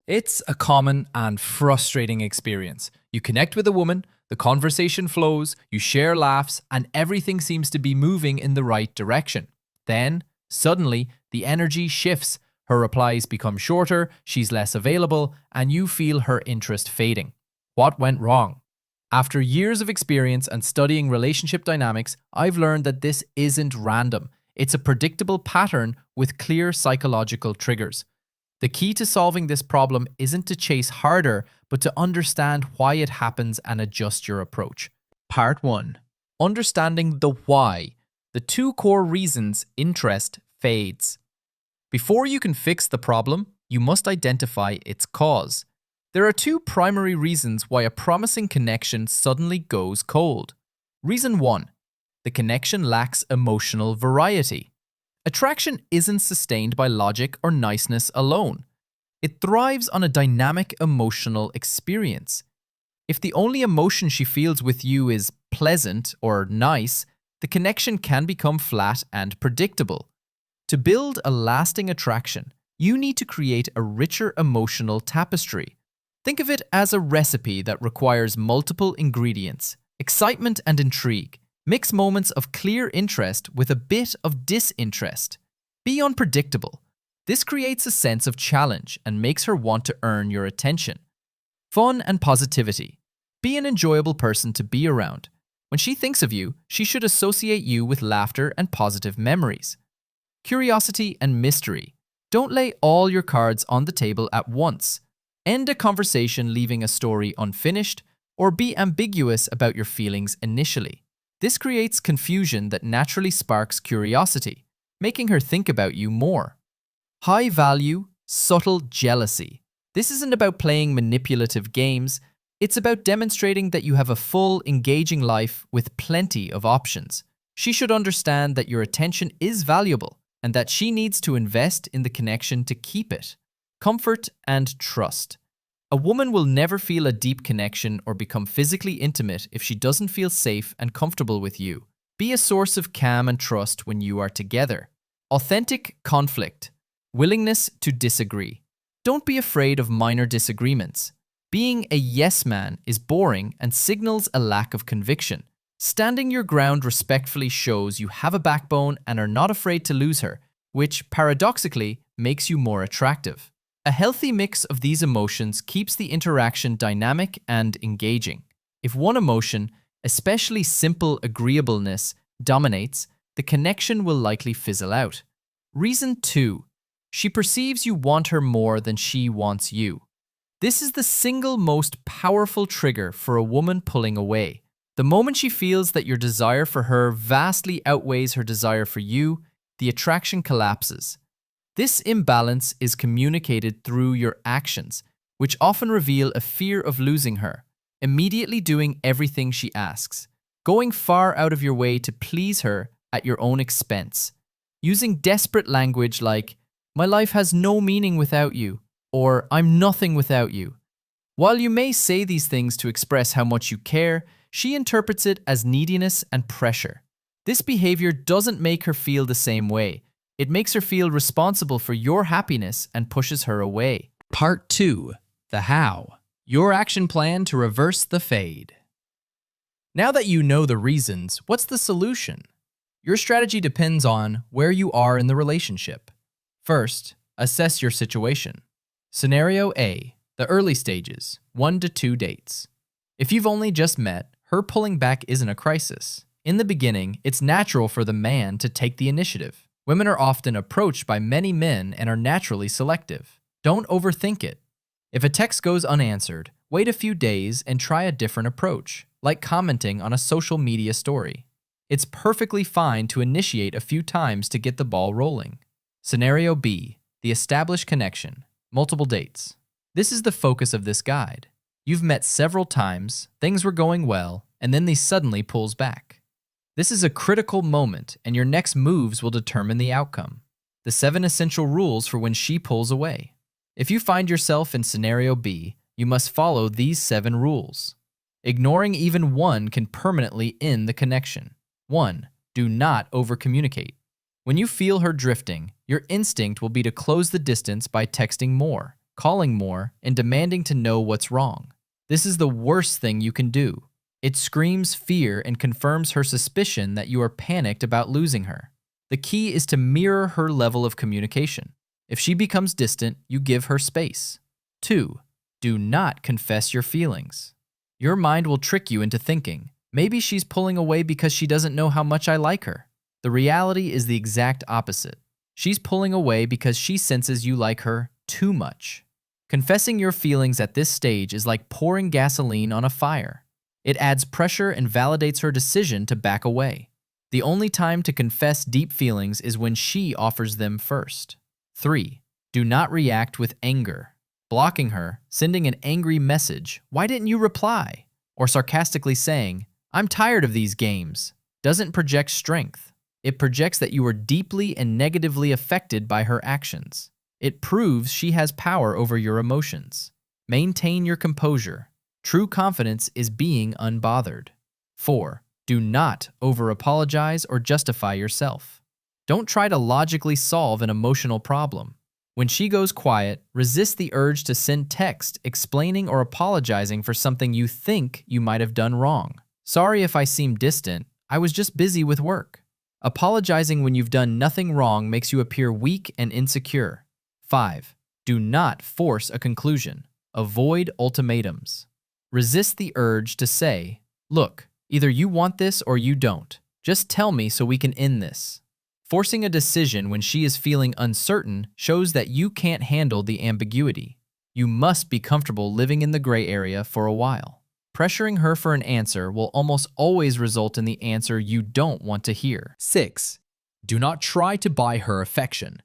It's a common and frustrating experience. You connect with a woman, the conversation flows, you share laughs, and everything seems to be moving in the right direction. Then, suddenly, the energy shifts. Her replies become shorter, she's less available, and you feel her interest fading. What went wrong? After years of experience and studying relationship dynamics, I've learned that this isn't random. It's a predictable pattern with clear psychological triggers. The key to solving this problem isn't to chase harder, but to understand why it happens and adjust your approach. Part 1. Understanding the why. The two core reasons interest fades. Before you can fix the problem, you must identify its cause. There are two primary reasons why a promising connection suddenly goes cold. Reason 1. The connection lacks emotional variety. Attraction isn't sustained by logic or niceness alone. It thrives on a dynamic emotional experience. If the only emotion she feels with you is pleasant or nice, the connection can become flat and predictable. To build a lasting attraction, you need to create a richer emotional tapestry. Think of it as a recipe that requires multiple ingredients: excitement and intrigue. Mix moments of clear interest with a bit of disinterest. Be unpredictable. This creates a sense of challenge and makes her want to earn your attention. Fun and positivity. Be an enjoyable person to be around. When she thinks of you, she should associate you with laughter and positive memories. Curiosity and mystery. Don't lay all your cards on the table at once. End a conversation leaving a story unfinished, or be ambiguous about your feelings initially. This creates confusion that naturally sparks curiosity, making her think about you more. High value, subtle jealousy. This isn't about playing manipulative games. It's about demonstrating that you have a full, engaging life with plenty of options. She should understand that your attention is valuable and that she needs to invest in the connection to keep it. Comfort and trust. A woman will never feel a deep connection or become physically intimate if she doesn't feel safe and comfortable with you. Be a source of calm and trust when you are together. Authentic conflict. Willingness to disagree. Don't be afraid of minor disagreements. Being a yes man is boring and signals a lack of conviction. Standing your ground respectfully shows you have a backbone and are not afraid to lose her, which paradoxically makes you more attractive. A healthy mix of these emotions keeps the interaction dynamic and engaging. If one emotion, especially simple agreeableness, dominates, the connection will likely fizzle out. Reason 2. She perceives you want her more than she wants you. This is the single most powerful trigger for a woman pulling away. The moment she feels that your desire for her vastly outweighs her desire for you, the attraction collapses. This imbalance is communicated through your actions, which often reveal a fear of losing her. Immediately doing everything she asks. Going far out of your way to please her at your own expense. Using desperate language like, "My life has no meaning without you," or "I'm nothing without you." While you may say these things to express how much you care, she interprets it as neediness and pressure. This behavior doesn't make her feel the same way. It makes her feel responsible for your happiness and pushes her away. Part 2. The how. Your action plan to reverse the fade. Now that you know the reasons, what's the solution? Your strategy depends on where you are in the relationship. First, assess your situation. Scenario A. The early stages, 1 to 2 dates. If you've only just met, her pulling back isn't a crisis. In the beginning, it's natural for the man to take the initiative. Women are often approached by many men and are naturally selective. Don't overthink it. If a text goes unanswered, wait a few days and try a different approach, like commenting on a social media story. It's perfectly fine to initiate a few times to get the ball rolling. Scenario B. The established connection, multiple dates. This is the focus of this guide. You've met several times, things were going well, and then he suddenly pulls back. This is a critical moment, and your next moves will determine the outcome. The 7 essential rules for when she pulls away. If you find yourself in scenario B, you must follow these 7 rules. Ignoring even one can permanently end the connection. 1. Do not overcommunicate. When you feel her drifting, your instinct will be to close the distance by texting more, calling more, and demanding to know what's wrong. This is the worst thing you can do. It screams fear and confirms her suspicion that you are panicked about losing her. The key is to mirror her level of communication. If she becomes distant, you give her space. 2. Do not confess your feelings. Your mind will trick you into thinking, maybe she's pulling away because she doesn't know how much I like her. The reality is the exact opposite. She's pulling away because she senses you like her too much. Confessing your feelings at this stage is like pouring gasoline on a fire. It adds pressure and validates her decision to back away. The only time to confess deep feelings is when she offers them first. 3. Do not react with anger. Blocking her, sending an angry message, "Why didn't you reply?" or sarcastically saying, "I'm tired of these games," doesn't project strength. It projects that you are deeply and negatively affected by her actions. It proves she has power over your emotions. Maintain your composure. True confidence is being unbothered. 4. Do not over-apologize or justify yourself. Don't try to logically solve an emotional problem. When she goes quiet, resist the urge to send text explaining or apologizing for something you think you might have done wrong. "Sorry if I seem distant. I was just busy with work." Apologizing when you've done nothing wrong makes you appear weak and insecure. 5. Do not force a conclusion. Avoid ultimatums. Resist the urge to say, "Look, either you want this or you don't. Just tell me so we can end this." Forcing a decision when she is feeling uncertain shows that you can't handle the ambiguity. You must be comfortable living in the gray area for a while. Pressuring her for an answer will almost always result in the answer you don't want to hear. 6. Do not try to buy her affection.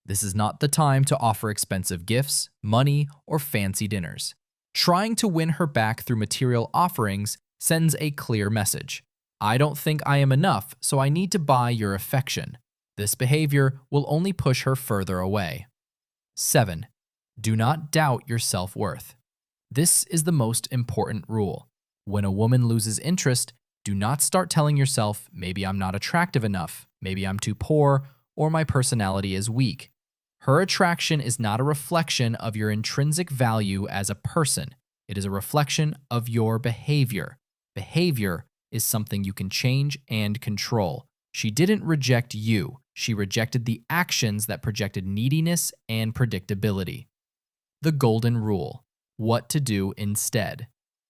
This is not the time to offer expensive gifts, money, or fancy dinners. Trying to win her back through material offerings sends a clear message. "I don't think I am enough, so I need to buy your affection." This behavior will only push her further away. 7. Do not doubt your self-worth. This is the most important rule. When a woman loses interest, do not start telling yourself, "Maybe I'm not attractive enough, maybe I'm too poor, or my personality is weak." Her attraction is not a reflection of your intrinsic value as a person. It is a reflection of your behavior. Behavior is something you can change and control. She didn't reject you. She rejected the actions that projected neediness and predictability. The golden rule: what to do instead.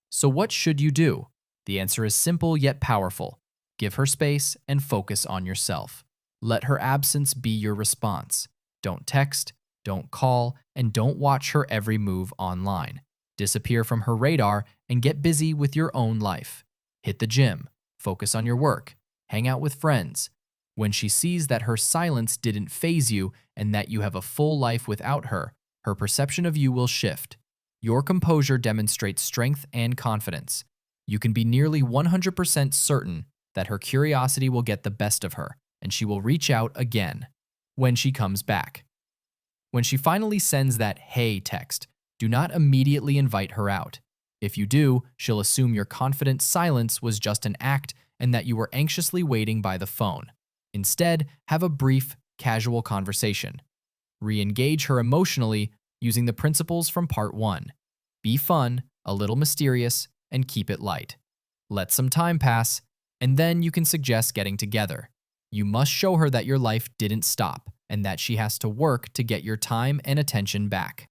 So what should you do? The answer is simple yet powerful. Give her space and focus on yourself. Let her absence be your response. Don't text, don't call, and don't watch her every move online. Disappear from her radar and get busy with your own life. Hit the gym, focus on your work, hang out with friends. When she sees that her silence didn't faze you and that you have a full life without her, her perception of you will shift. Your composure demonstrates strength and confidence. You can be nearly 100% certain that her curiosity will get the best of her, and she will reach out again when she comes back. When she finally sends that "hey" text, do not immediately invite her out. If you do, she'll assume your confident silence was just an act and that you were anxiously waiting by the phone. Instead, have a brief, casual conversation. Re-engage her emotionally using the principles from part 1. Be fun, a little mysterious, and keep it light. Let some time pass, and then you can suggest getting together. You must show her that your life didn't stop and that she has to work to get your time and attention back.